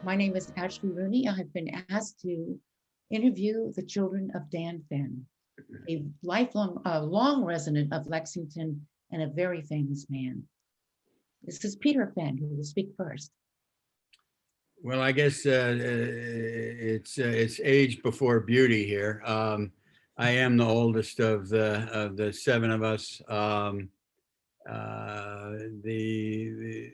My name is Ashley Rooney. I've been asked to interview the children of Dan Fenn, a long resident of Lexington and a very famous man. This is Peter Fenn who will speak first. Well, I guess it's age before beauty here. I am the oldest of the seven of us. The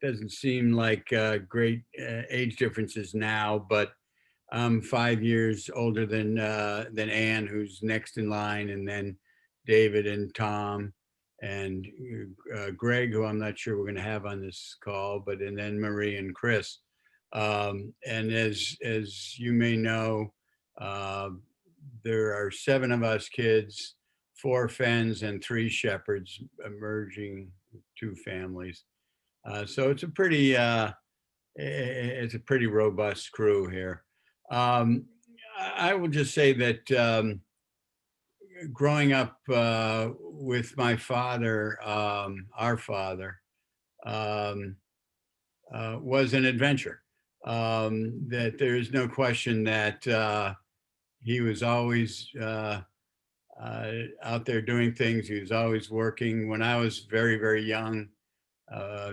doesn't seem like great age differences now, but I'm 5 years older than Ann, who's next in line, and then David and Tom and Greg, who I'm not sure we're going to have on this call, but and then Marie and Chris. And as you may know, uh, there are seven of us kids, four Fens and three Shepherds, emerging two families. So it's a pretty robust crew here. Um, I will just say that growing up with my father, our father, um, was an adventure. That there is no question that he was always out there doing things. He was always working. When I was very, very young,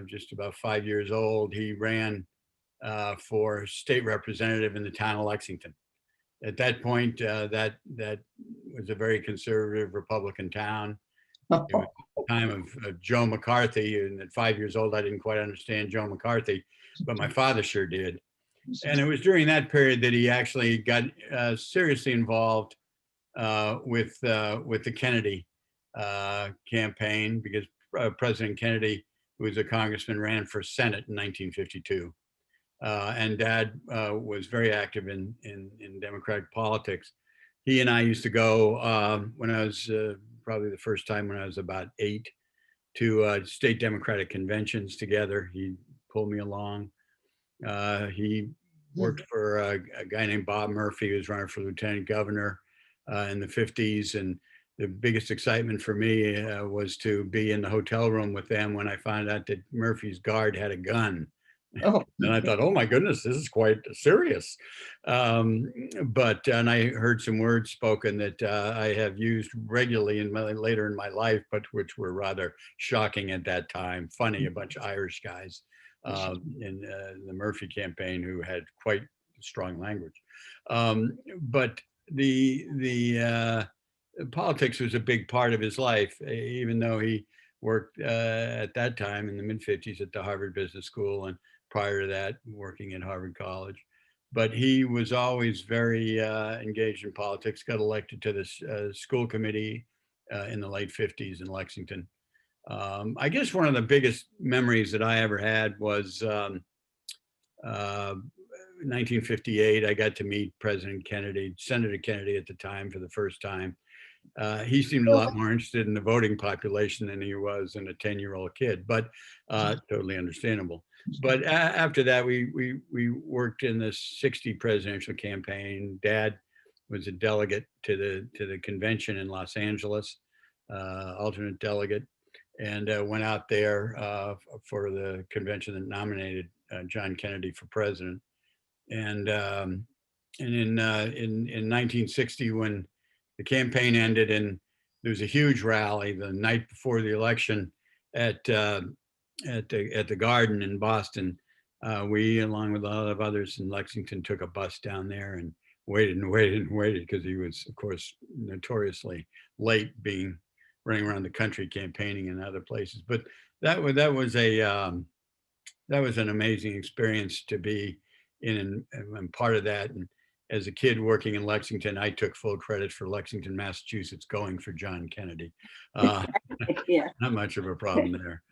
just about 5 years old, he ran for state representative in the town of Lexington. At that point, that was a very conservative Republican town. It was the time of Joe McCarthy, and at 5 years old, I didn't quite understand Joe McCarthy, but my father sure did. And it was during that period that he actually got seriously involved with the Kennedy campaign, because President Kennedy, who was a congressman, ran for Senate in 1952. And Dad was very active in Democratic politics. He and I used to go when I was probably the first time when I was about 8 to state Democratic conventions together. He pulled me along. He worked for a guy named Bob Murphy, who was running for lieutenant governor in the 50s. And the biggest excitement for me was to be in the hotel room with them when I found out that Murphy's guard had a gun. Oh, And I thought, oh my goodness, this is quite serious. And I heard some words spoken that I have used regularly later in my life, but which were rather shocking at that time. Funny, a bunch of Irish guys in the Murphy campaign who had quite strong language. But the politics was a big part of his life, even though he worked at that time in the mid 50s at the Harvard Business School, and prior to that working at Harvard College. But he was always very engaged in politics, got elected to the school committee in the late 50s in Lexington. I guess one of the biggest memories that I ever had was 1958. I got to meet President Kennedy, Senator Kennedy at the time, for the first time. He seemed a lot more interested in the voting population than he was in a 10-year-old kid, but totally understandable. But after that, we worked in the 60 presidential campaign. Dad was a delegate to the convention in Los Angeles, alternate delegate, and went out there for the convention that nominated John Kennedy for president. And in 1960, when the campaign ended and there was a huge rally the night before the election at the Garden in Boston, we, along with a lot of others in Lexington, took a bus down there and waited and waited and waited, because he was, of course, notoriously late, being running around the country campaigning in other places. But that was an amazing experience to be in and part of that. And as a kid working in Lexington, I took full credit for Lexington, Massachusetts, going for John Kennedy. Yeah. Not much of a problem there.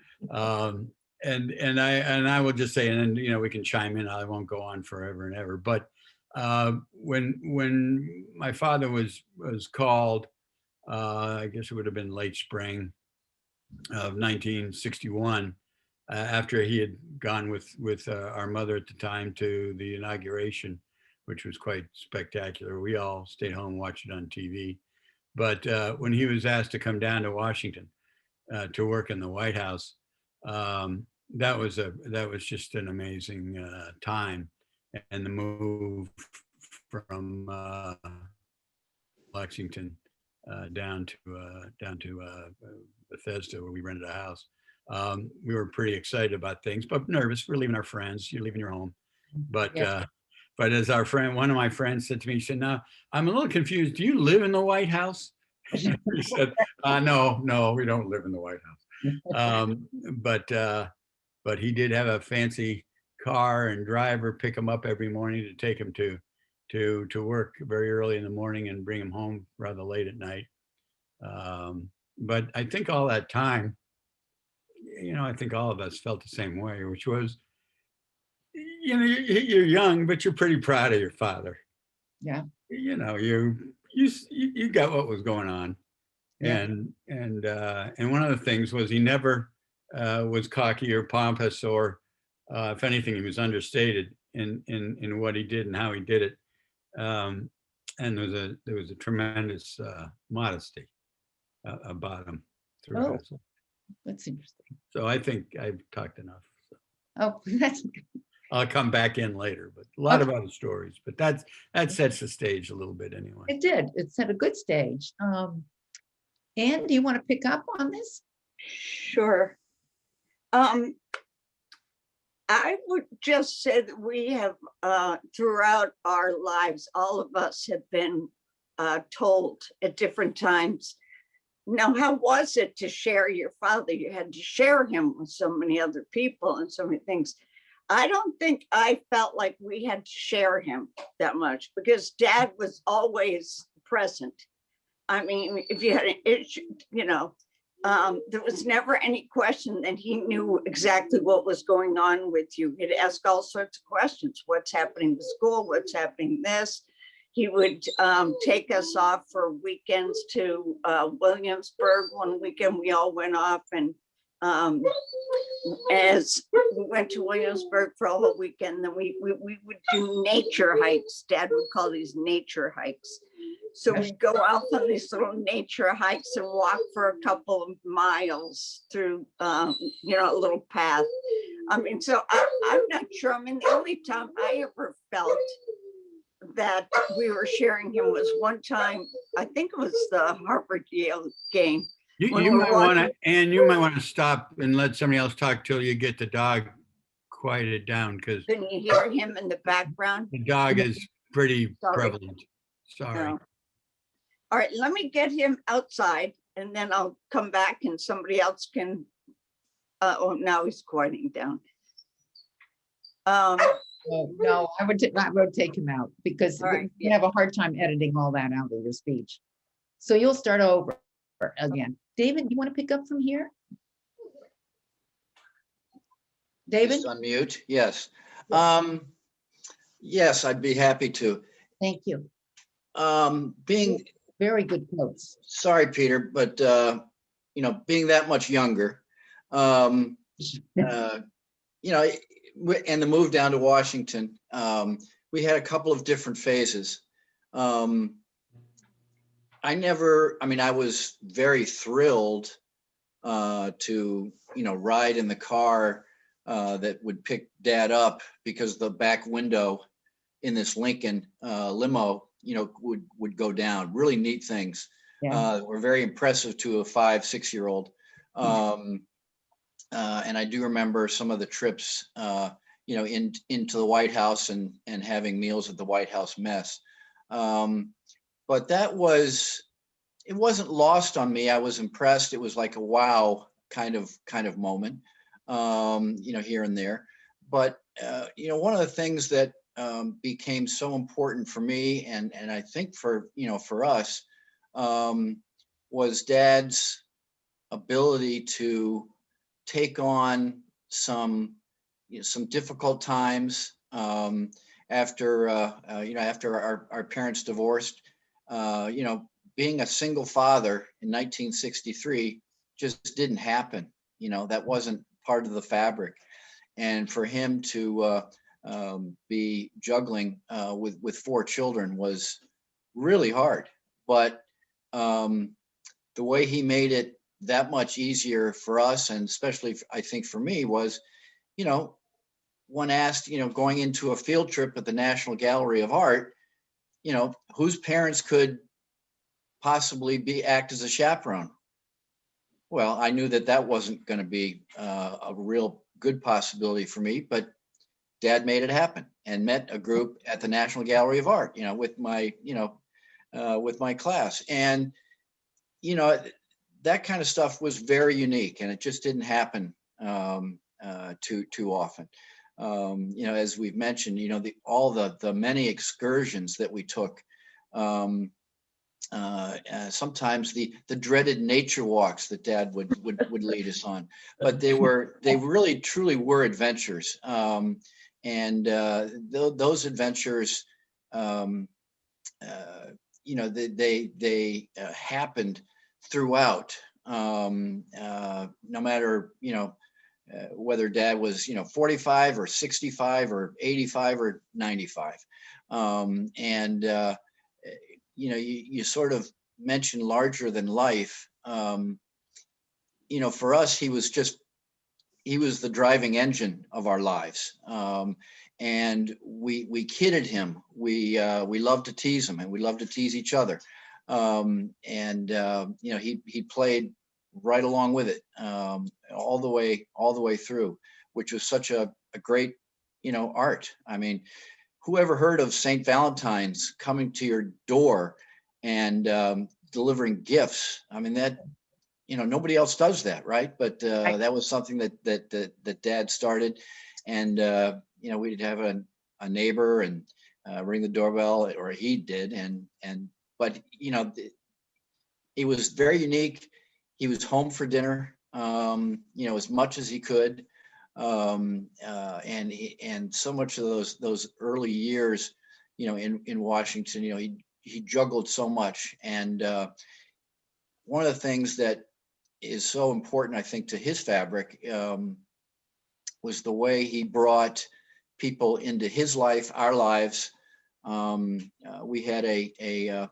And I will just say, and then we can chime in. I won't go on forever and ever. But when my father was called, I guess it would have been late spring of 1961. After he had gone with our mother at the time to the inauguration, which was quite spectacular. We all stayed home and watched it on TV. But when he was asked to come down to Washington to work in the White House, that was just an amazing time, and the move from Lexington down to Bethesda, where we rented a house. We were pretty excited about things, but nervous. We're leaving our friends. You're leaving your home. But Yes. but as one of my friends said to me, he said, "Now I'm a little confused. Do you live in the White House?" He said, "No, we don't live in the White House." But he did have a fancy car and driver pick him up every morning to take him to work very early in the morning and bring him home rather late at night. But I think all that time, I think all of us felt the same way, which was, you're young, but you're pretty proud of your father. Yeah. You got what was going on. Yeah. And one of the things was he never was cocky or pompous, or if anything, he was understated in what he did and how he did it. And there was a tremendous modesty about him throughout. Oh, that's interesting. So I think I've talked enough. So Oh, that's I'll come back in later, but a lot of other stories. But that sets the stage a little bit anyway. it did. It set a good stage. Anne, do you want to pick up on this? Sure. I would just say that we have, throughout our lives, all of us have been told at different times, now, how was it to share your father? You had to share him with so many other people and so many things. I don't think I felt like we had to share him that much because Dad was always present. I mean, if you had an issue, there was never any question that he knew exactly what was going on with you. He'd ask all sorts of questions. What's happening with school? What's happening this? He would take us off for weekends to Williamsburg. One weekend we all went off, and as we went to Williamsburg for a whole weekend, then we would do nature hikes. Dad would call these nature hikes. So we'd go out on these little nature hikes and walk for a couple of miles through, a little path. I mean, so I'm not sure. I mean, the only time I ever felt that we were sharing him was one time, I think it was the Harvard-Yale game. You might want to stop and let somebody else talk till you get the dog quieted down, because Can you hear him in the background? the dog is pretty prevalent. Sorry. No. All right, let me get him outside and then I'll come back and somebody else can, now he's quieting down. Oh, no, I would take him out because Right, you have a hard time editing all that out of your speech. So you'll start over again. David, you want to pick up from here? David? Just unmute, yes. Yes, I'd be happy to. Thank you. Being, Very good quotes. sorry, Peter, but being that much younger, and the move down to Washington, we had a couple of different phases. I was very thrilled to, ride in the car that would pick Dad up, because the back window in this Lincoln limo, would go down. Really neat things. Yeah. Were very impressive to a 5-6-year-old. And I do remember some of the trips, into the White House and having meals at the White House mess. But it wasn't lost on me. I was impressed. It was like a wow kind of moment, here and there. But, one of the things that became so important for me, and I think for us, was Dad's ability to take on some difficult times after our parents divorced. Being a single father in 1963 just didn't happen. That wasn't part of the fabric. And for him to be juggling with 4 children was really hard. But the way he made it that much easier for us, and especially I think for me, was you know, when asked, you know, going into a field trip at the National Gallery of Art, you know, whose parents could possibly act as a chaperone? Well, I knew that that wasn't going to be a real good possibility for me, but Dad made it happen and met a group at the National Gallery of Art, you know, with my class. And, you know, that kind of stuff was very unique, and it just didn't happen too often. You know, as we've mentioned, you know, all the many excursions that we took, sometimes the dreaded nature walks that Dad would lead us on, but they really truly were adventures. And those adventures, you know, they happened throughout, no matter, you know, whether Dad was, you know, 45 or 65 or 85 or 95. And you know, you sort of mentioned larger than life. You know, for us, he was the driving engine of our lives. And we kidded him. We loved to tease him, and we loved to tease each other. And you know, he played right along with it, all the way through, which was such a great, you know, art. I mean, whoever heard of St. Valentine's coming to your door and delivering gifts? I mean, that, you know, nobody else does that, right? But that was something that Dad started. And you know, we'd have a neighbor and ring the doorbell, or he did, but you know, it was very unique. He was home for dinner, you know, as much as he could. And so much of those early years, you know, in Washington, you know, he juggled so much. And one of the things that is so important, I think, to his fabric, was the way he brought people into his life, our lives. We had a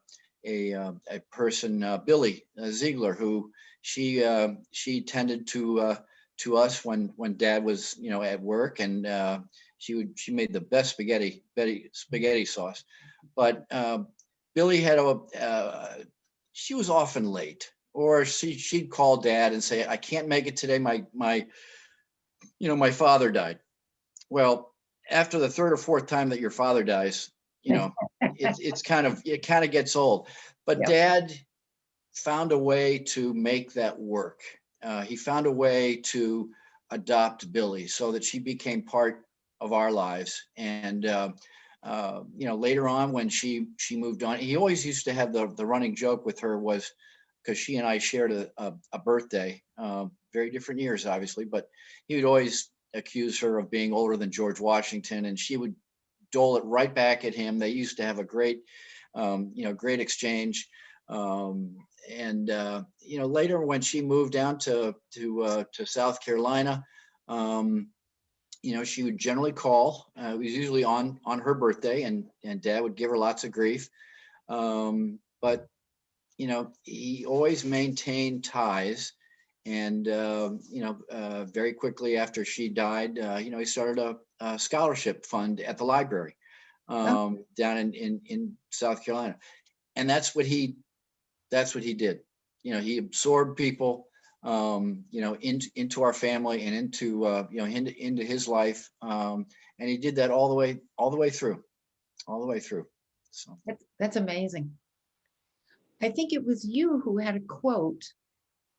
person, Billy Ziegler, who she tended to us when Dad was, you know, at work, and she made the best spaghetti sauce. But Billy had she was often late, or she'd call Dad and say, "I can't make it today. My father died." Well, after the third or fourth time that your father dies, you know, it kind of gets old. But Yep. Dad found a way to make that work. He found a way to adopt Billy so that she became part of our lives. And you know, later on, when she moved on, he always used to have the running joke with her, was because she and I shared a birthday, very different years, obviously, but he would always accuse her of being older than George Washington, and she would dole it right back at him. They used to have a great, you know, great exchange. And you know, later when she moved down to South Carolina, you know, she would generally call. It was usually on her birthday, and Dad would give her lots of grief. But you know, he always maintained ties. And you know, very quickly after she died, you know, he started a scholarship fund at the library down in South Carolina, and that's what he did. You know, he absorbed people, you know, into our family and into you know, into his life, and he did that all the way through. So That's amazing. I think it was you who had a quote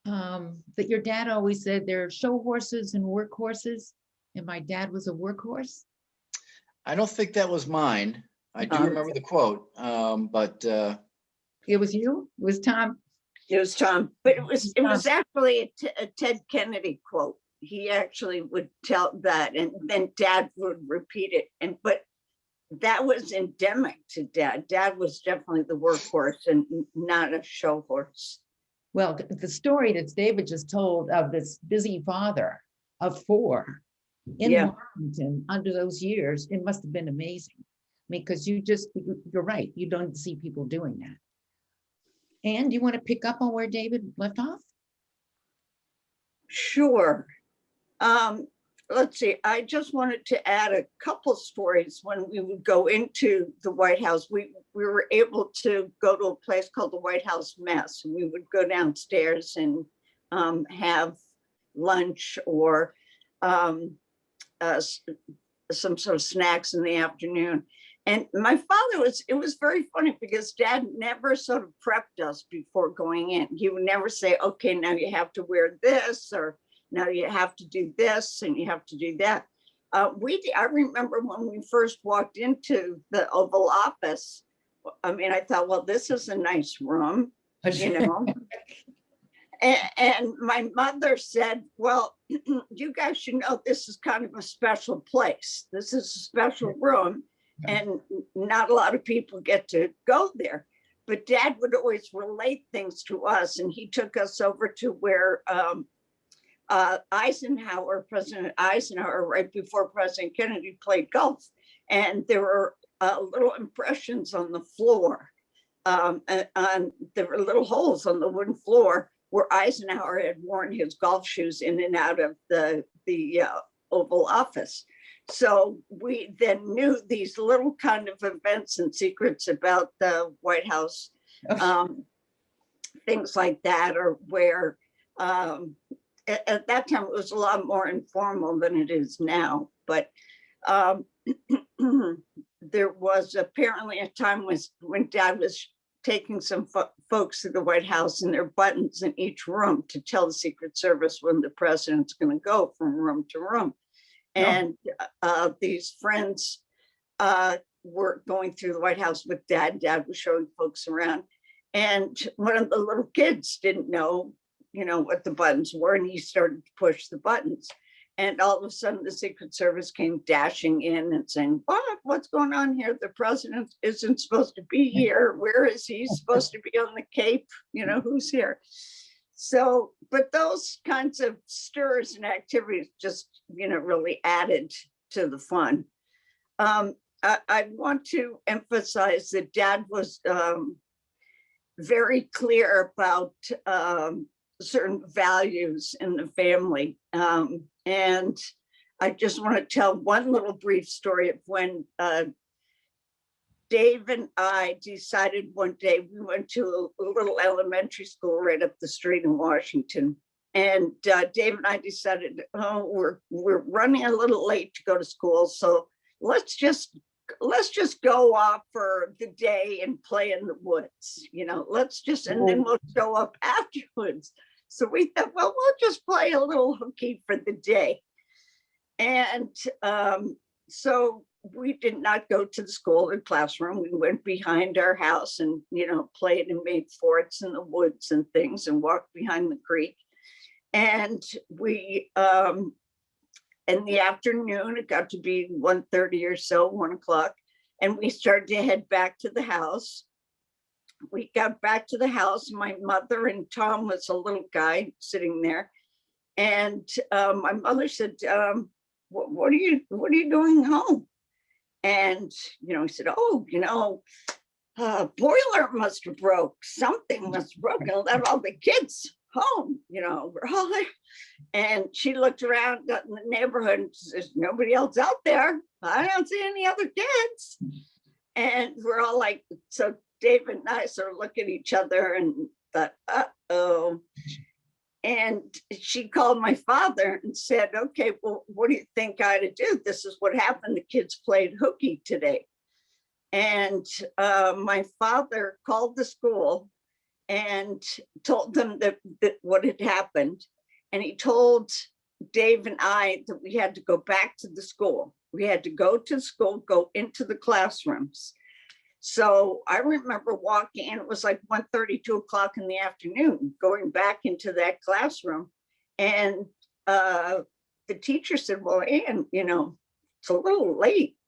that your dad always said, there are show horses and workhorses, and my dad was a workhorse. I don't think that was mine. I do remember the quote, but It was you? It was Tom? It was Tom, but it was Tom. actually a Ted Kennedy quote. He actually would tell that, and then Dad would repeat it. But that was endemic to Dad. Dad was definitely the workhorse and not a show horse. Well, the story that David just told of this busy father of 4 in Washington under those years, it must have been amazing. I mean, because you're right, you don't see people doing that. And you want to pick up on where David left off? Sure. let's see, I just wanted to add a couple stories. When we would go into the White House, we were able to go to a place called the White House Mess. We would go downstairs and have lunch or some sort of snacks in the afternoon. And my father it was very funny because Dad never sort of prepped us before going in. He would never say, okay, now you have to wear this, or now you have to do this and you have to do that. I remember when we first walked into the Oval Office, I mean, I thought, well, this is a nice room, you know. And my mother said, well, you guys should know this is kind of a special place. This is a special room, and not a lot of people get to go there. But Dad would always relate things to us, and he took us over to where President Eisenhower, right before President Kennedy, played golf. And there were little impressions on the floor. There were little holes on the wooden floor where Eisenhower had worn his golf shoes in and out of the Oval Office. So we then knew these little kind of events and secrets about the White House, things like that, or where at that time it was a lot more informal than it is now. But there was apparently a time when Dad was taking some folks to the White House and their buttons in each room to tell the Secret Service when the president's going to go from room to room. And these friends were going through the White House with Dad. Dad was showing folks around. And one of the little kids didn't know, what the buttons were. And he started to push the buttons. And all of a sudden, the Secret Service came dashing in and saying, what's going on here? The president isn't supposed to be here. Where is he supposed to be on the Cape? Who's here? So, but those kinds of stirs and activities just, really added to the fun. I want to emphasize that Dad was very clear about certain values in the family. And I just want to tell one little brief story of when Dave and I decided one day, we went to a little elementary school right up the street in Washington. And Dave and I decided, we're running a little late to go to school. So let's just go off for the day and play in the woods, and then we'll show up afterwards. So we thought, well, we'll just play a little hooky for the day. And so we did not go to the school or classroom. We went behind our house and, played and made forts in the woods and things and walked behind the creek. And we, in the afternoon, it got to be 1:30 or so, 1 o'clock, and we started to head back to the house. We got back to the house. My mother and Tom was a little guy sitting there. And my mother said, what are you doing home? And, he said, boiler must have broke. Something must have broken. I left all the kids home, we're all there. And she looked around in the neighborhood and says, nobody else out there. I don't see any other kids. And we're all like, so Dave and I sort of look at each other and thought, uh-oh. And she called my father and said, okay, well, what do you think I ought to do? This is what happened. The kids played hooky today. And my father called the school and told them that what had happened. And he told Dave and I that we had to go back to the school. We had to go to school, go into the classrooms. So I remember walking, and it was like 1:30, 2 o'clock in the afternoon, going back into that classroom. And the teacher said, well, Ann, it's a little late.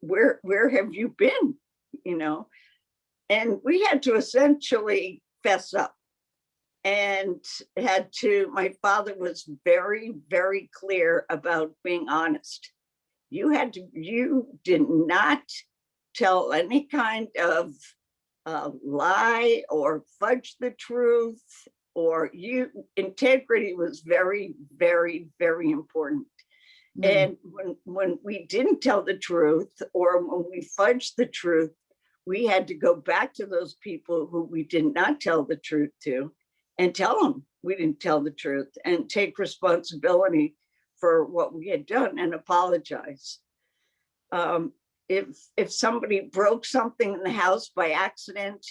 Where have you been? And we had to essentially fess up. And my father was very, very clear about being honest. You did not tell any kind of lie or fudge the truth, or integrity was very, very, very important. And when we didn't tell the truth, or when we fudged the truth, we had to go back to those people who we did not tell the truth to and tell them we didn't tell the truth and take responsibility for what we had done and apologize. If somebody broke something in the house by accident,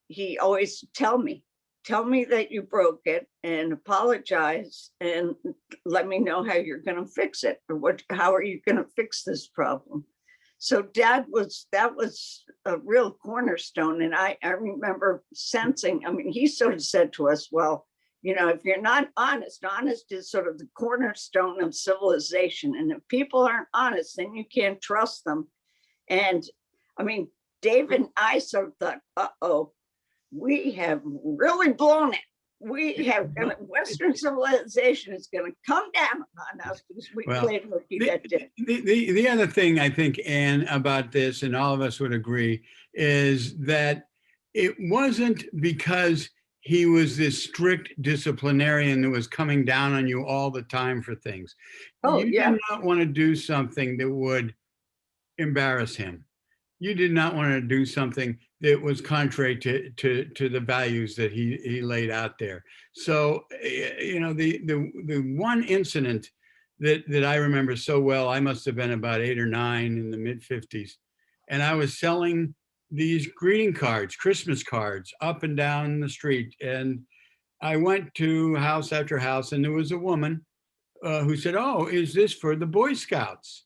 he always tell me that you broke it and apologize and let me know how you're going to fix it, or how are you going to fix this problem. So that was a real cornerstone. And I remember sensing, I mean, he sort of said to us, well, you know, if you're not honest is sort of the cornerstone of civilization. And if people aren't honest, then you can't trust them. And I mean, David and I sort of thought, uh-oh, we have really blown it. We have Western civilization is going to come down on us because we played hooky that day. The other thing I think, Anne, about this, and all of us would agree, is that it wasn't because he was this strict disciplinarian that was coming down on you all the time for things. You did not want to do something that would embarrass him. You did not want to do something that was contrary to the values that he laid out there. So, you know, the one incident that I remember so well, I must have been about 8 or 9 in the mid 50s. And I was selling these greeting cards, Christmas cards, up and down the street. And I went to house after house, and there was a woman who said, "Oh, is this for the Boy Scouts?"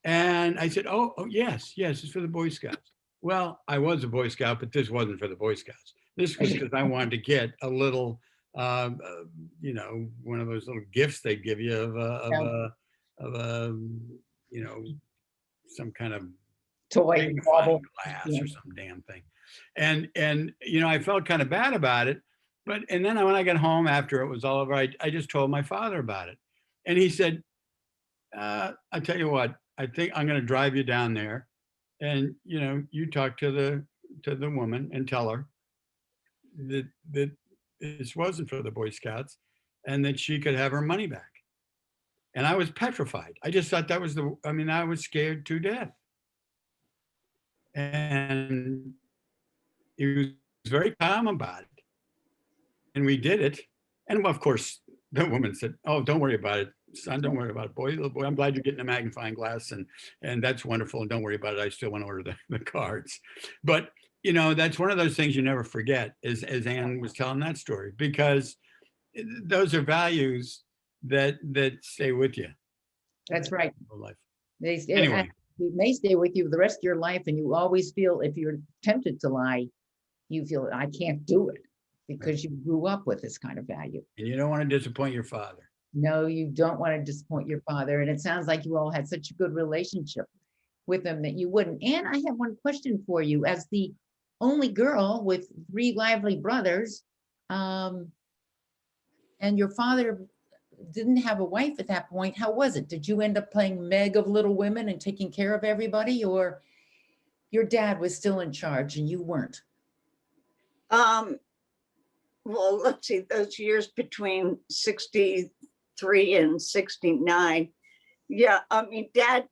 And I said, oh, yes, it's for the Boy Scouts. Well, I was a Boy Scout, but this wasn't for the Boy Scouts. This was because I wanted to get a little, you know, one of those little gifts they give you of a, you know, some kind of toy glass or some damn thing. And you know, I felt kind of bad about it. And then when I got home after it was all over, I just told my father about it. And he said, I tell you what, I think I'm going to drive you down there, and you know, you talk to the woman and tell her that this wasn't for the Boy Scouts, and that she could have her money back. And I was petrified. I just thought that was I was scared to death. And he was very calm about it, and we did it. And of course, the woman said, "Oh, don't worry about it, son, don't worry about it, boy, little boy. I'm glad you're getting a magnifying glass, and that's wonderful. And don't worry about it. I still want to order the cards." But you know, that's one of those things you never forget, as Anne was telling that story, because those are values that stay with you. That's right. Life. They stay, Anyway. It may stay with you the rest of your life, and you always feel, if you're tempted to lie, you feel, I can't do it, because you grew up with this kind of value. And you don't want to disappoint your father. No, you don't want to disappoint your father. And it sounds like you all had such a good relationship with him that you wouldn't. And I have one question for you. As the only girl with 3 lively brothers, and your father didn't have a wife at that point, how was it? Did you end up playing Meg of Little Women and taking care of everybody, or your dad was still in charge and you weren't? Well, let's see, those years between 63 and 69. Yeah, I mean, Dad,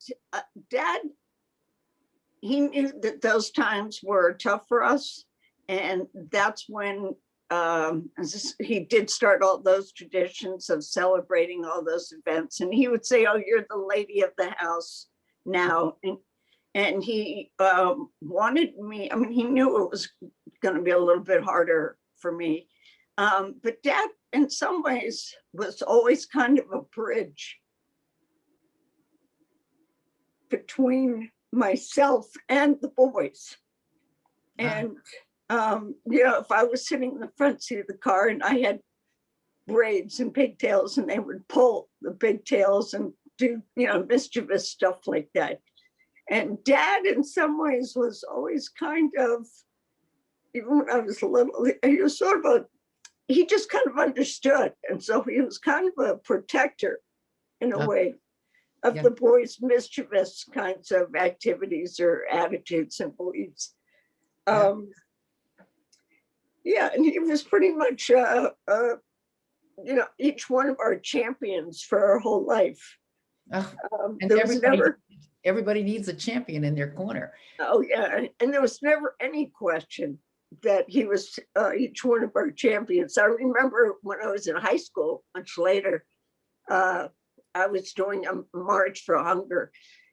he knew that those times were tough for us. And that's when he did start all those traditions of celebrating all those events. And he would say, "Oh, you're the lady of the house now." And he wanted me, I mean, he knew it was going to be a little bit harder for me. But Dad, in some ways, was always kind of a bridge between myself and the boys. And, you know, if I was sitting in the front seat of the car and I had braids and pigtails, and they would pull the pigtails and do, you know, mischievous stuff like that. And Dad, in some ways, was always kind of, even when I was little, he was sort of he just kind of understood. And so he was kind of a protector, in a way, of the boys' mischievous kinds of activities or attitudes and beliefs. Yeah, and he was pretty much, you know, each one of our champions for our whole life. Oh, and There was never, everybody needs a champion in their corner. oh yeah, and there was never any question that he was each one of our champions. I remember when I was in high school, much later, I was doing a March for Hunger,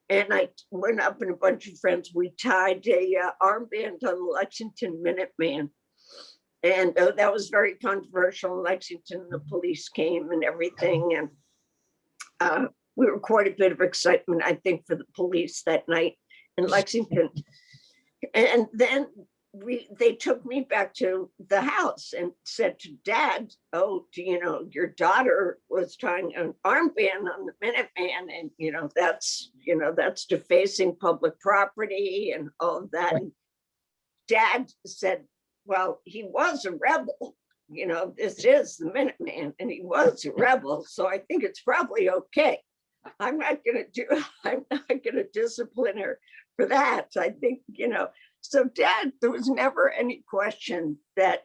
and I went up and a bunch of friends, we tied a armband on the Lexington Minuteman. And that was very controversial in Lexington. The police came and everything. And we were quite a bit of excitement, I think, for the police that night in Lexington. And then they took me back to the house and said to Dad, oh, you know, your daughter was tying an armband on the Minuteman, and that's defacing public property and all of that. And Dad said, well, he was a rebel, this is the Minuteman, and he was a rebel, so I think it's probably okay. I'm not gonna discipline her for that. I think, so Dad, there was never any question that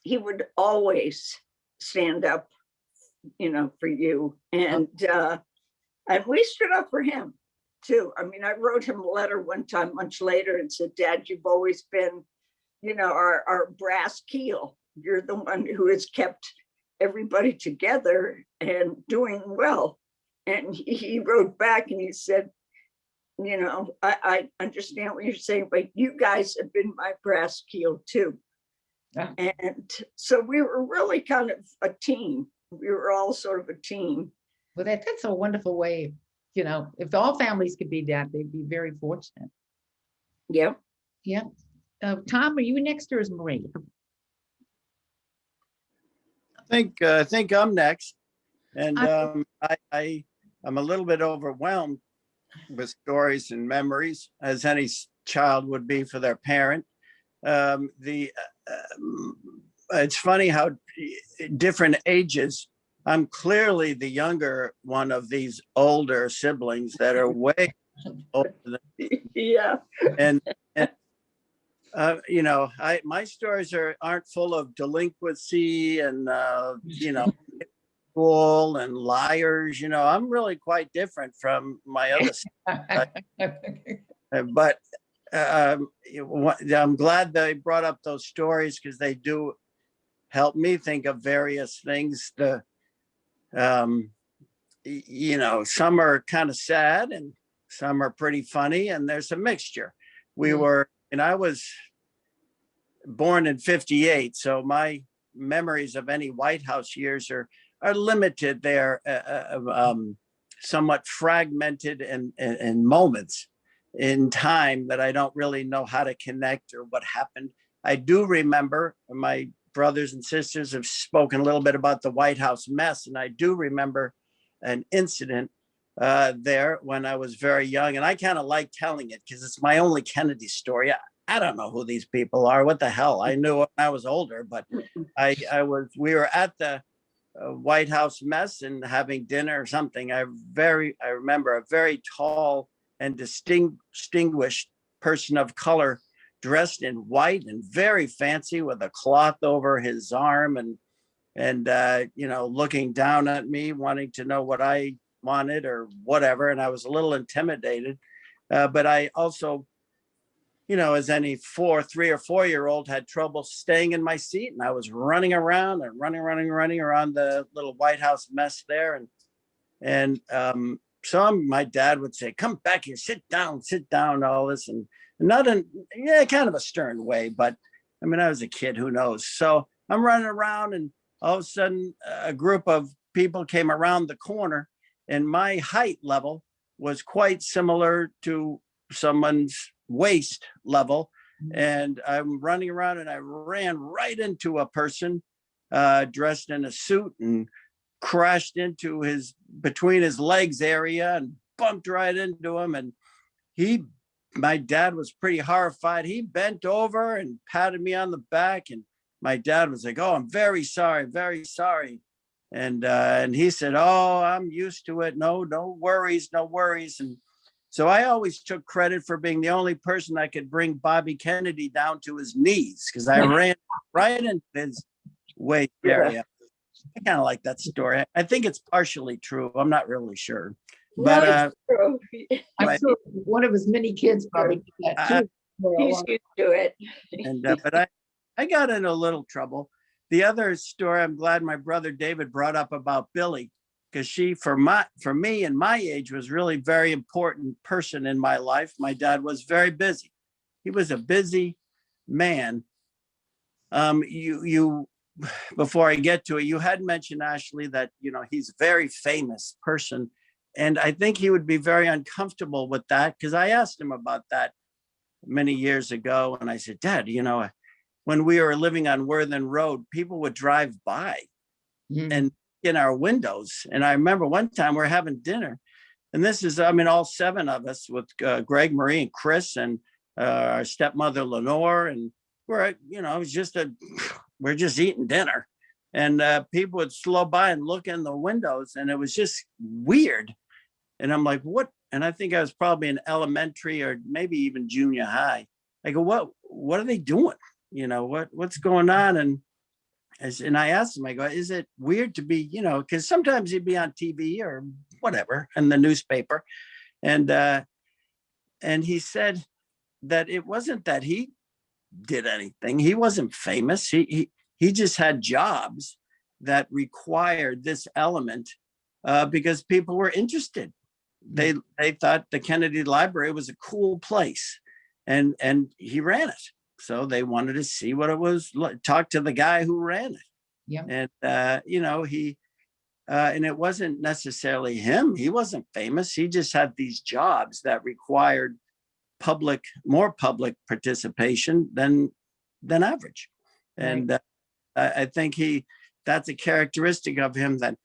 he would always stand up, for you. And we stood up for him too. I mean, I wrote him a letter one time much later and said, Dad, you've always been, our brass keel. You're the one who has kept everybody together and doing well. And he wrote back and he said, I understand what you're saying, but you guys have been my brass keel too. Yeah. And so we were really kind of a team. We were all sort of a team. Well, that's a wonderful way. If all families could be that, they'd be very fortunate. Yeah. Yeah. Tom, are you next or is Marie? I think I'm next, and I'm a little bit overwhelmed with stories and memories, as any child would be for their parent. It's funny how different ages. I'm clearly the younger one of these older siblings that are way older than me. Yeah. And my stories aren't full of delinquency and school and liars. I'm really quite different from my other but I'm glad they brought up those stories, because they do help me think of various things. Some are kind of sad and some are pretty funny, and there's a mixture. I was born in 58, so my memories of any White House years are limited. They're somewhat fragmented in moments in time that I don't really know how to connect or what happened. I do remember, my brothers and sisters have spoken a little bit about the White House mess, and I do remember an incident there when I was very young, and I kind of like telling it because it's my only Kennedy story. I don't know who these people are. What the hell? I knew when I was older, but we were at the White House mess and having dinner or something. I remember a very tall and distinguished person of color, dressed in white and very fancy, with a cloth over his arm, and looking down at me, wanting to know what I wanted or whatever. And I was a little intimidated, but I also, as any 3 or 4 year old, had trouble staying in my seat, and I was running around around the little White House mess there. And my dad would say, come back here, sit down, all this, and not in, kind of a stern way, but I mean, I was a kid, who knows? So I'm running around, and all of a sudden a group of people came around the corner, and my height level was quite similar to someone's waist level. And I'm running around, and I ran right into a person dressed in a suit, and crashed into between his legs area, and bumped right into him. And my dad was pretty horrified. He bent over and patted me on the back, and my dad was like, oh, I'm very sorry, very sorry. And he said, oh, I'm used to it. No worries. And so I always took credit for being the only person that could bring Bobby Kennedy down to his knees, because I ran right into his waist area. I kind of like that story. I think it's partially true. I'm not really sure. No, But it's true. I'm Right. sure one of his many kids probably did that I- too. for a He's long- used to it. but I got in a little trouble. The other story, I'm glad my brother David brought up about Billy, because she, for me and my age, was really very important person in my life. My dad was very busy. He was a busy man. Before I get to it, you had mentioned, Ashley, that he's a very famous person, and I think he would be very uncomfortable with that, because I asked him about that many years ago, and I said, Dad, when we were living on Worthing Road, people would drive by Mhm. and in our windows. And I remember one time we're having dinner, and this is, all 7 of us with Greg, Marie, and Chris, and our stepmother Lenore, and we're, we're just eating dinner, and people would slow by and look in the windows, and it was just weird. And I'm like, what? And I think I was probably in elementary or maybe even junior high. I go, what are they doing? What's going on? And I asked him, I go, is it weird to be, because sometimes he'd be on TV or whatever in the newspaper. And he said that it wasn't that he did anything. He wasn't famous. He just had jobs that required this element because people were interested. They thought the Kennedy Library was a cool place, and he ran it. So they wanted to see what it was like, talk to the guy who ran it. Yeah. And he and it wasn't necessarily him. He wasn't famous. He just had these jobs that required more public participation than average. And I think that's a characteristic of him that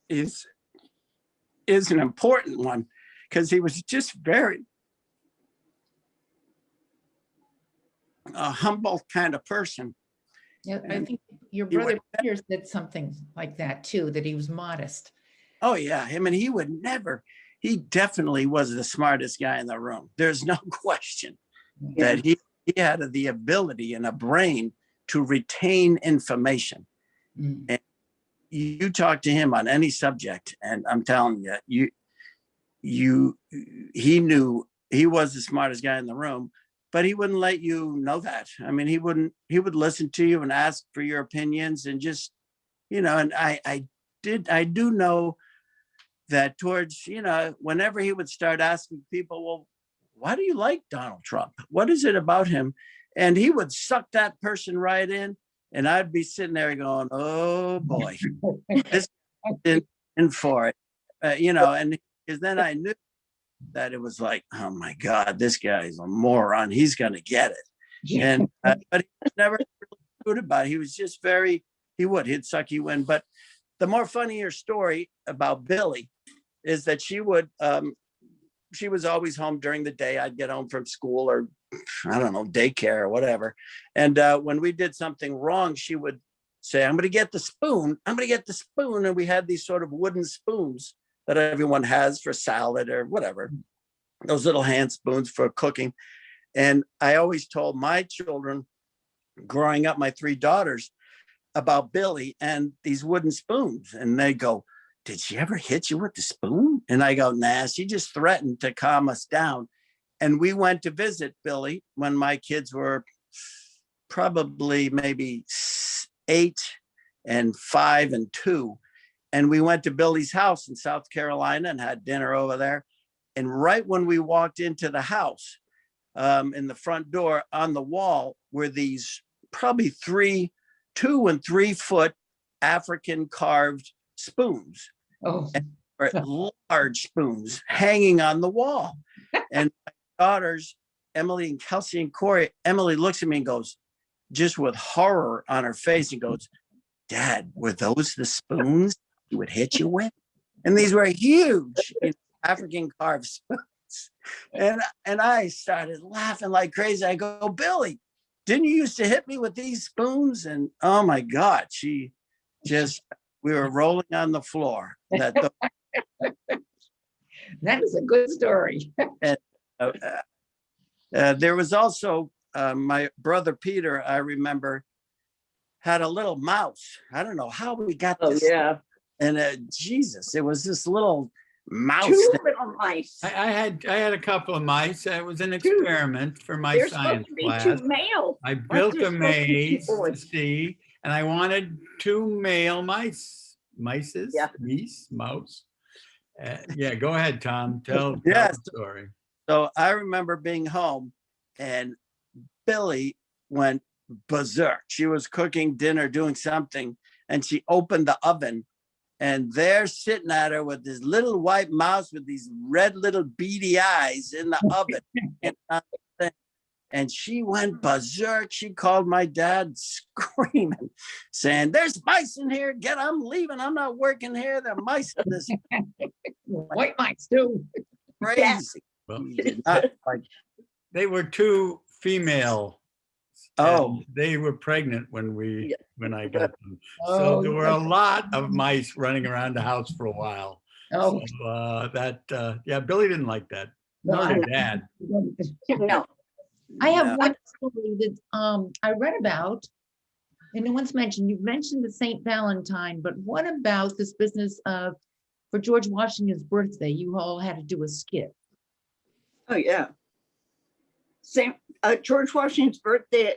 is an important one, because he was just very a humble kind of person. Yeah, I think your brother Peter said something like that too, that he was modest. Oh yeah, he definitely was the smartest guy in the room. There's no question that he had the ability and a brain to retain information. And you talk to him on any subject, and I'm telling you, he knew he was the smartest guy in the room, but he wouldn't let you know that. I mean, he would listen to you and ask for your opinions, and just, and I do know that towards, whenever he would start asking people, well, why do you like Donald Trump? What is it about him? And he would suck that person right in, and I'd be sitting there going, oh boy, this is in for it, and because then I knew that it was like, oh my God, this guy's a moron. He's going to get it. And, but he was never really good about it. He was just he'd suck you in. But the more funnier story about Billy is that she was always home during the day. I'd get home from school or, I don't know, daycare or whatever. And when we did something wrong, she would say, I'm going to get the spoon. I'm going to get the spoon. And we had these sort of wooden spoons that everyone has for salad or whatever, those little hand spoons for cooking. And I always told my children growing up, my 3 daughters, about Billy and these wooden spoons. And they go, did she ever hit you with the spoon? And I go, nah, she just threatened to calm us down. And we went to visit Billy when my kids were probably maybe 8 and 5 and 2. And we went to Billy's house in South Carolina and had dinner over there. And right when we walked into the house, in the front door on the wall were these probably 2 and 3 foot African carved spoons. Oh, Large spoons hanging on the wall. And my daughters, Emily and Kelsey and Corey, Emily looks at me and goes, just with horror on her face, and goes, Dad, were those the spoons you would hit you with? And these were huge African carved spoons. And I started laughing like crazy. I go, Billy, didn't you used to hit me with these spoons? And oh my God, we were rolling on the floor. that is a good story. There was also my brother Peter, I remember, had a little mouse. I don't know how we got Oh, this. yeah. And Jesus, it was this little mouse. Two that- little mice. I had a couple of mice. It was an experiment for my There's supposed science to be class. two male. I Aren't built there a supposed to be two maze to boys? see, and I wanted two male mice. Mices? Yeah. Meese? Mouse? Yeah, go ahead, Tom. Tell Yes. the story. So I remember being home and Billy went berserk. She was cooking dinner, doing something, and she opened the oven. And there sitting at her with this little white mouse with these red little beady eyes in the oven. And she went berserk. She called my dad screaming, saying, "There's mice in here. I'm leaving. I'm not working here. There are mice in this." White mice too. Crazy. Well, He did not like. they were two female. Oh, and they were pregnant when I got them. So Oh, there were a lot of mice running around the house for a while. Oh, So yeah, Billy didn't like that. no, Nor did Dad. No, I have no. one story that I read about, and no one's mentioned. You've mentioned the St. Valentine, but what about this business of for George Washington's birthday? You all had to do a skit. oh, yeah. Same, George Washington's birthday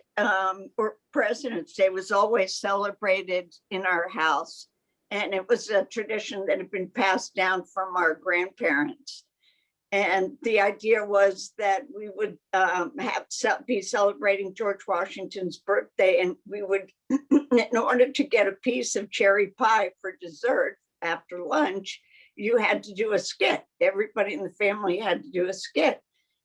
or President's Day was always celebrated in our house. And it was a tradition that had been passed down from our grandparents. And the idea was that we would be celebrating George Washington's birthday, and we would, in order to get a piece of cherry pie for dessert after lunch, you had to do a skit. Everybody in the family had to do a skit.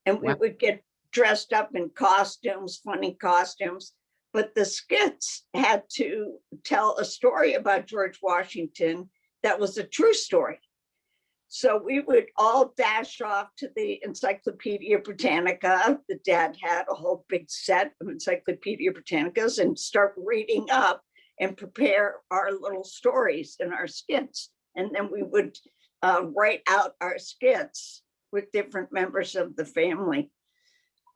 And we Wow. would get dressed up in costumes, funny costumes, but the skits had to tell a story about George Washington that was a true story. So we would all dash off to the Encyclopedia Britannica. The dad had a whole big set of Encyclopedia Britannicas and start reading up and prepare our little stories and our skits. And then we would write out our skits with different members of the family.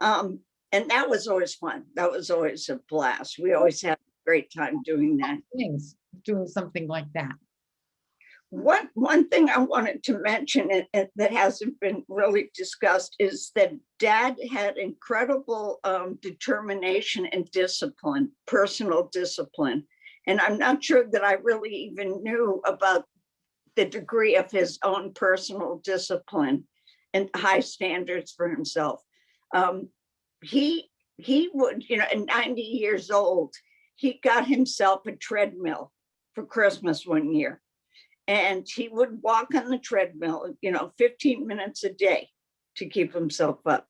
And that was always fun. That was always a blast. We always had a great time doing that. Things doing something like that. One thing I wanted to mention that hasn't been really discussed is that Dad had incredible determination and discipline, personal discipline. And I'm not sure that I really even knew about the degree of his own personal discipline and high standards for himself. He would, at 90 years old, he got himself a treadmill for Christmas one year. And he would walk on the treadmill, 15 minutes a day to keep himself up.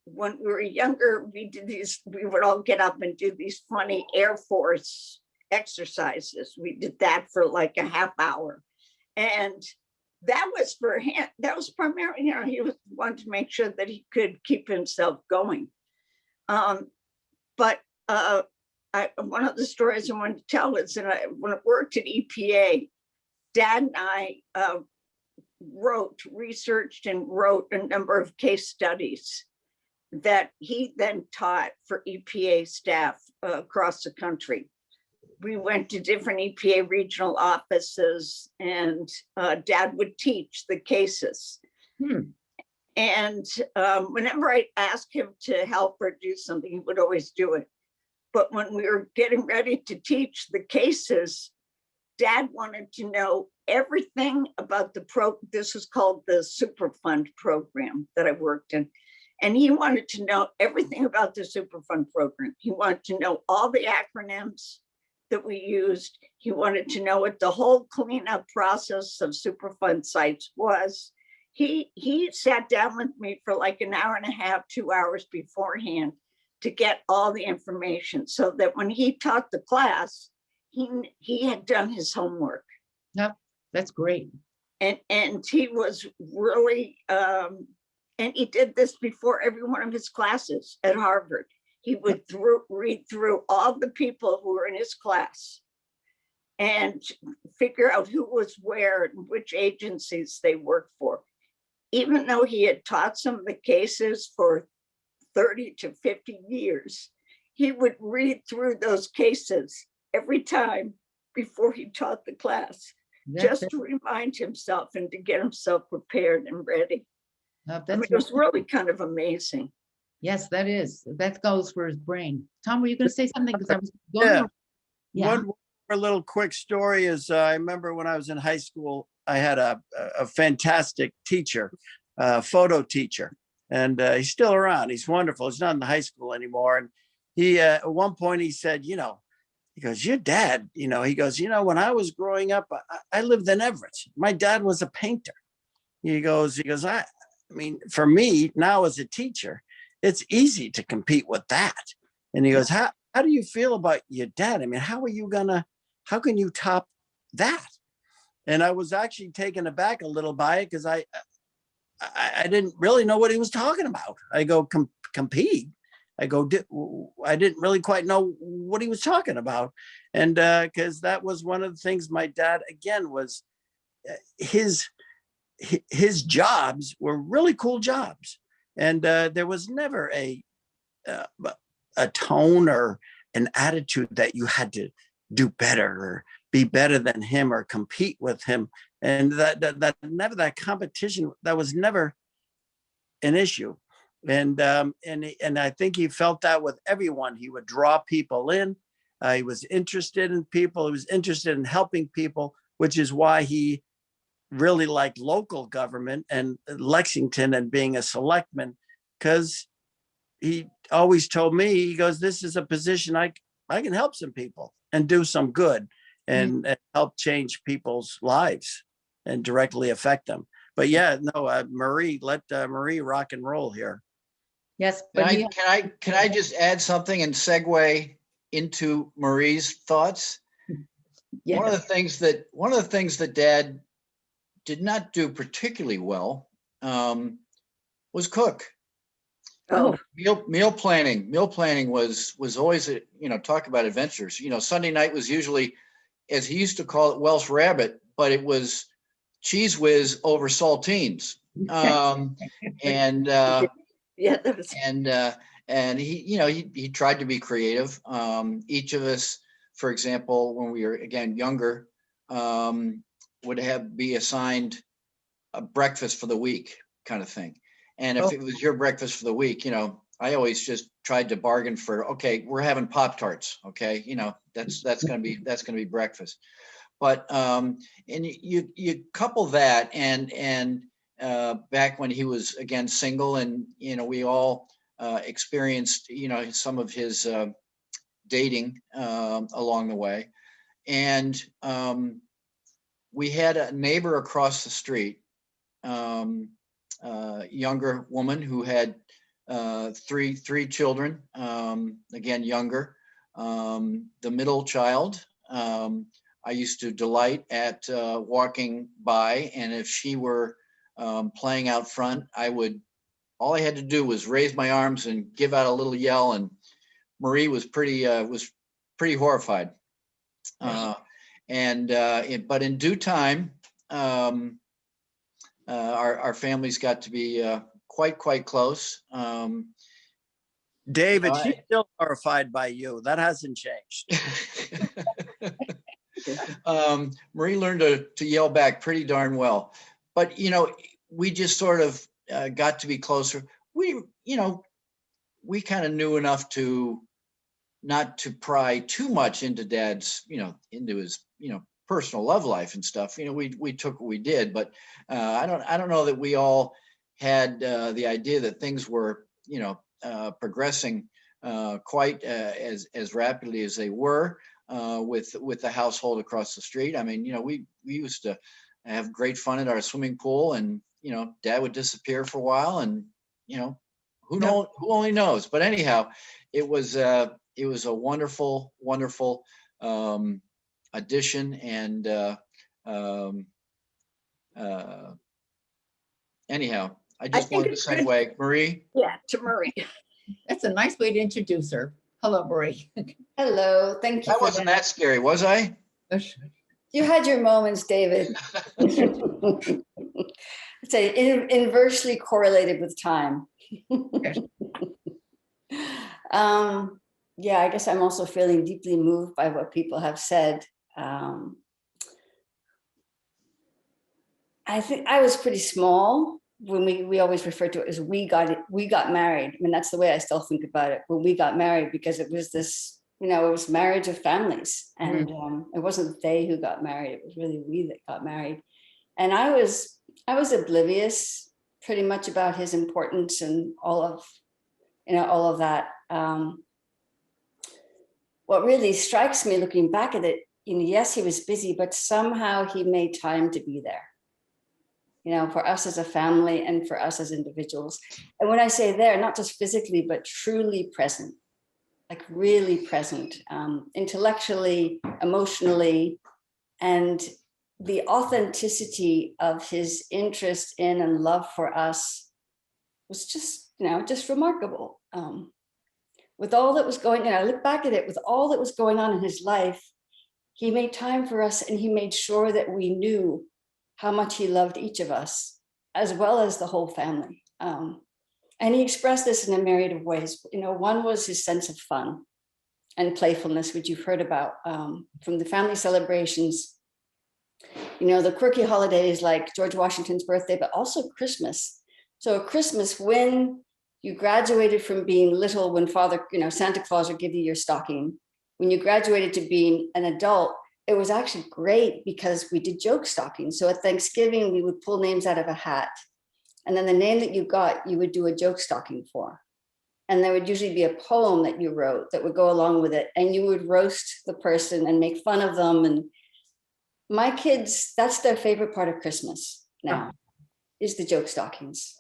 When we were younger, we would all get up and do these funny Air Force exercises. We did that for like a half hour. And that was for him. That was primarily, he wanted to make sure that he could keep himself going. But one of the stories I wanted to tell is that when I worked at EPA, Dad and I researched and wrote a number of case studies that he then taught for EPA staff across the country. We went to different EPA regional offices, and Dad would teach the cases. And whenever I asked him to help or do something, he would always do it. But when we were getting ready to teach the cases, Dad wanted to know everything about this was called the Superfund program that I worked in. And he wanted to know everything about the Superfund program. He wanted to know all the acronyms that we used. He wanted to know what the whole cleanup process of Superfund sites was. He sat down with me for like an hour and a half, 2 hours beforehand to get all the information so that when he taught the class, he had done his homework. No, that's great. And he was really, and he did this before every one of his classes at Harvard. He would read through all the people who were in his class and figure out who was where and which agencies they worked for. Even though he had taught some of the cases for 30 to 50 years, he would read through those cases every time before he taught the class, just to remind himself and to get himself prepared and ready. I mean, it was really kind of amazing. Yes, that is. That goes for his brain. Tom, were you going to say something? Because I was going Yeah. to. Yeah. One more little quick story is I remember when I was in high school, I had a fantastic teacher, photo teacher, and he's still around. He's wonderful. He's not in the high school anymore. And he, at one point he said, you know, he goes, your dad, you know, he goes, you know, when I was growing up, I lived in Everett. My dad was a painter. He goes, I mean, for me now as a teacher, it's easy to compete with that. And he goes, how do you feel about your dad? I mean, how can you top that? And I was actually taken aback a little by it because I didn't really know what he was talking about. I go, compete. I go, I didn't really quite know what he was talking about. And because that was one of the things my dad, again, was his jobs were really cool jobs. And there was never a tone or an attitude that you had to do better or be better than him or compete with him. And that competition, that was never an issue. And I think he felt that with everyone. He would draw people in. He was interested in people. He was interested in helping people, which is why he really liked local government and Lexington and being a selectman, because he always told me, he goes, this is a position I can help some people and do some good and help change people's lives and directly affect them. But yeah, no, Marie, let Marie rock and roll here. Yes, Can but can I just add something and segue into Marie's thoughts? yes. One of the things that Dad did not do particularly well was cook. Oh, Meal planning was always talk about adventures. Sunday night was usually, as he used to call it, Welsh rabbit, but it was cheese whiz over saltines. And yeah, that was. And he tried to be creative. Each of us, for example, when we were again younger, would be assigned a breakfast for the week kind of thing. And if it was your breakfast for the week, I always just tried to bargain for, okay, we're having Pop-Tarts. Okay. That's going to be breakfast. But, and you couple that and back when he was again single and, we all experienced, some of his dating along the way. And we had a neighbor across the street, younger woman who had three children, again younger. The middle child, I used to delight at walking by, and if she were playing out front, all I had to do was raise my arms and give out a little yell, and Marie was pretty horrified. But in due time, our families got to be quite close. David, she's still horrified by you. That hasn't changed. Marie learned to yell back pretty darn well, but we just sort of got to be closer. We kind of knew enough to not to pry too much into Dad's, into his, personal love life and stuff. We took what we did, but I don't know that we all had the idea that things were, progressing quite as rapidly as they were with the household across the street. I mean, we used to have great fun at our swimming pool, and Dad would disappear for a while, and who only knows. But anyhow, it was a wonderful addition, and anyhow, I just wanted to segue, Marie. Yeah, to Marie. That's a nice way to introduce her. Hello, Marie. Hello, thank you. That wasn't that scary, was I? You had your moments, David. Say inversely correlated with time. yeah, I guess I'm also feeling deeply moved by what people have said. I think I was pretty small when we always refer to it as we got married. I mean, that's the way I still think about it, when we got married, because it was this, it was marriage of families, and it wasn't they who got married, it was really we that got married. And I was oblivious pretty much about his importance and all of that. What really strikes me looking back at it, yes, he was busy, but somehow he made time to be there, for us as a family and for us as individuals. And when I say there, not just physically, but truly present, like really present, intellectually, emotionally, and the authenticity of his interest in and love for us was just, just remarkable. With all that was going on, I look back at it, with all that was going on in his life, he made time for us, and he made sure that we knew how much he loved each of us, as well as the whole family. And he expressed this in a myriad of ways. One was his sense of fun and playfulness, which you've heard about from the family celebrations, the quirky holidays like George Washington's birthday, but also Christmas. So Christmas, when you graduated from being little, when Santa Claus would give you your stocking, when you graduated to being an adult, it was actually great because we did joke stockings. So at Thanksgiving, we would pull names out of a hat. And then the name that you got, you would do a joke stocking for. And there would usually be a poem that you wrote that would go along with it. And you would roast the person and make fun of them. And my kids, that's their favorite part of Christmas now, is the joke stockings.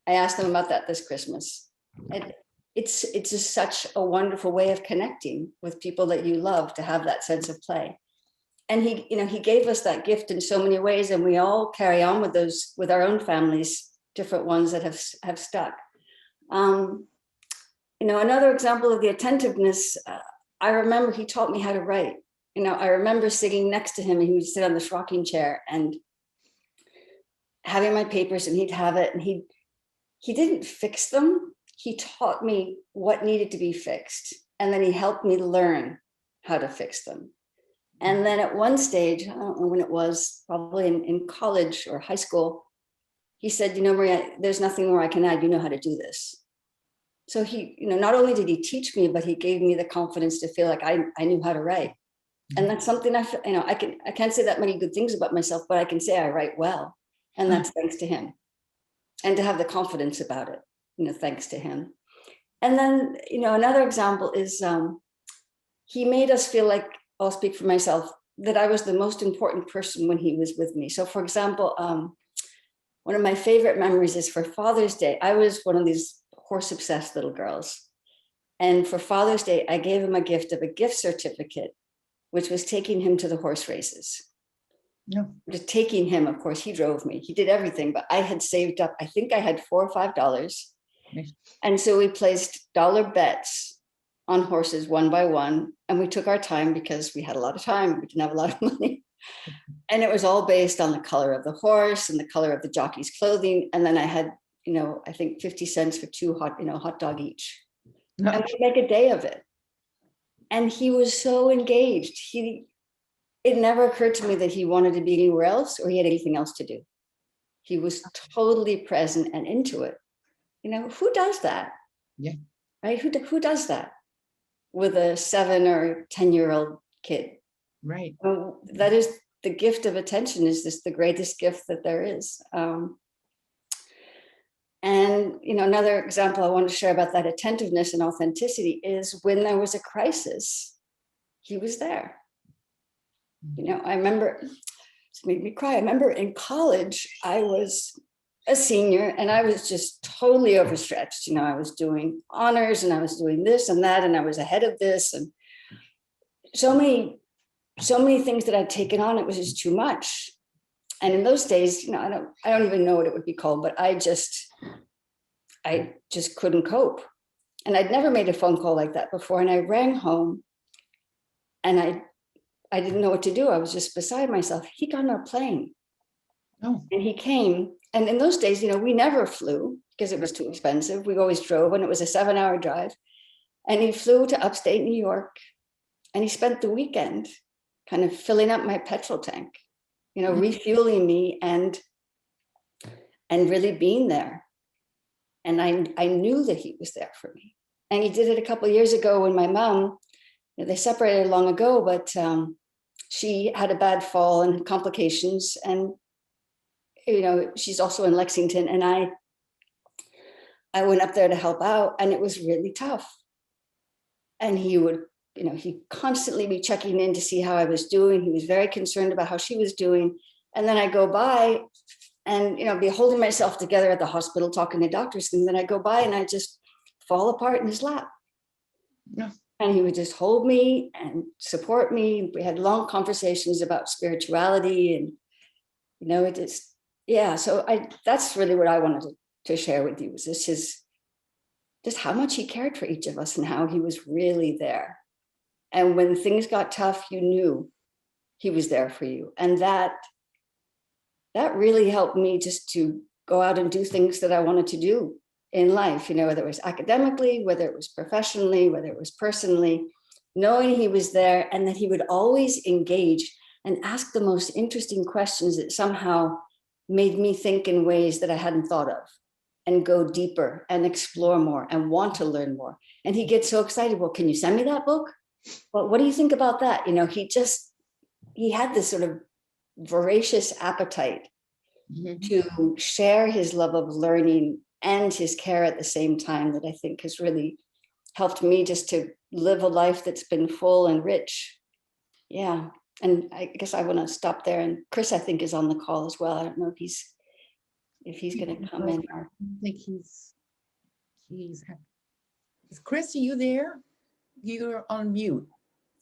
I asked them about that this Christmas. And it's just such a wonderful way of connecting with people that you love, to have that sense of play. And he gave us that gift in so many ways, and we all carry on with those, with our own families, different ones that have stuck. Another example of the attentiveness, I remember he taught me how to write. I remember sitting next to him, and he would sit on this rocking chair and having my papers, and he'd have it, and he didn't fix them. He taught me what needed to be fixed, and then he helped me learn how to fix them. And then at one stage, I don't know when it was, probably in college or high school, he said, Maria, there's nothing more I can add. You know how to do this. So he, not only did he teach me, but he gave me the confidence to feel like I knew how to write. And that's something I can't say that many good things about myself, but I can say I write well. And that's thanks to him. And to have the confidence about it, thanks to him. And then, another example is he made us feel like, I'll speak for myself, that I was the most important person when he was with me. So for example, one of my favorite memories is for Father's Day. I was one of these horse-obsessed little girls. And for Father's Day, I gave him a gift of a gift certificate, which was taking him to the horse races. No. Just taking him, of course, he drove me. He did everything, but I had saved up, I think I had $4 or $5. Yes. And so we placed dollar bets on horses one by one. And we took our time because we had a lot of time. We didn't have a lot of money. And it was all based on the color of the horse and the color of the jockey's clothing. And then I had, I think 50 cents for two hot dog each. No. And we'd make a day of it. And he was so engaged. It never occurred to me that he wanted to be anywhere else or he had anything else to do. He was totally present and into it. Who does that? Yeah. Right? Who does that with a 7 or 10-year-old kid? Right. That is the gift of attention, is this the greatest gift that there is. And another example I want to share about that attentiveness and authenticity is when there was a crisis, he was there. I remember, it made me cry. I remember in college, I was a senior and I was just totally overstretched. I was doing honors and I was doing this and that, and I was ahead of this, and so many things that I'd taken on. It was just too much. And in those days, I don't even know what it would be called, but I just couldn't cope. And I'd never made a phone call like that before. And I rang home and I didn't know what to do. I was just beside myself. He got on a plane. Oh. And he came. And in those days, we never flew because it was too expensive. We always drove, and it was a 7-hour drive. And he flew to upstate New York and he spent the weekend kind of filling up my petrol tank, you know, refueling me and really being there. And I knew that he was there for me. And he did it a couple of years ago when my mom, you know, they separated long ago, but she had a bad fall and complications. And, you know, she's also in Lexington. And I went up there to help out and it was really tough. And he would, you know, he'd constantly be checking in to see how I was doing. He was very concerned about how she was doing. And then I go by and, you know, be holding myself together at the hospital, talking to doctors. And then I go by and I just fall apart in his lap. Yeah. And he would just hold me and support me. We had long conversations about spirituality and, you know, it is, yeah. So that's really what I wanted to share with you, was this just how much he cared for each of us and how he was really there. And when things got tough, you knew he was there for you. And that really helped me just to go out and do things that I wanted to do in life, you know, whether it was academically, whether it was professionally, whether it was personally, knowing he was there and that he would always engage and ask the most interesting questions that somehow made me think in ways that I hadn't thought of and go deeper and explore more and want to learn more. And he gets so excited. Well, can you send me that book? Well, what do you think about that? You know, he had this sort of voracious appetite to share his love of learning and his care at the same time, that I think has really helped me just to live a life that's been full and rich. Yeah. And I guess I want to stop there. And Chris, I think, is on the call as well. I don't know if he's going to come in. Or... I think he's, Chris, are you there? You're on mute.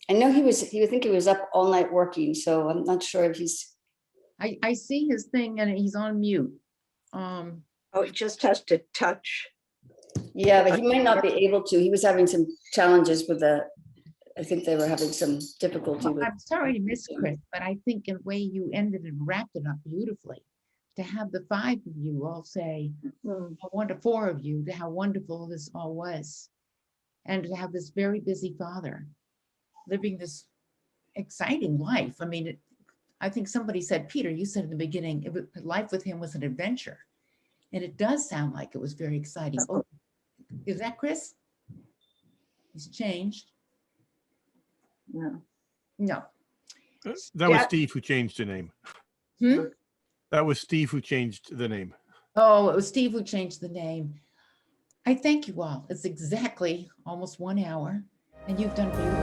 I know he would think he was up all night working. So I'm not sure if he's. I see his thing and he's on mute. Oh, it just has to touch. Yeah, but he might not be able to. He was having some challenges with I think they were having some difficulty with. I'm sorry to miss Chris, but I think in the way you ended and wrapped it up beautifully, to have the 5 of you all say, four of you, to how wonderful this all was, and to have this very busy father living this exciting life. I mean, I think somebody said, Peter, you said in the beginning, life with him was an adventure. And it does sound like it was very exciting. Oh, is that Chris? He's changed. No. No. That was Steve who changed the name. That was Steve who changed the name. Oh, it was Steve who changed the name. I thank you all. It's exactly almost 1 hour, and you've done beautifully.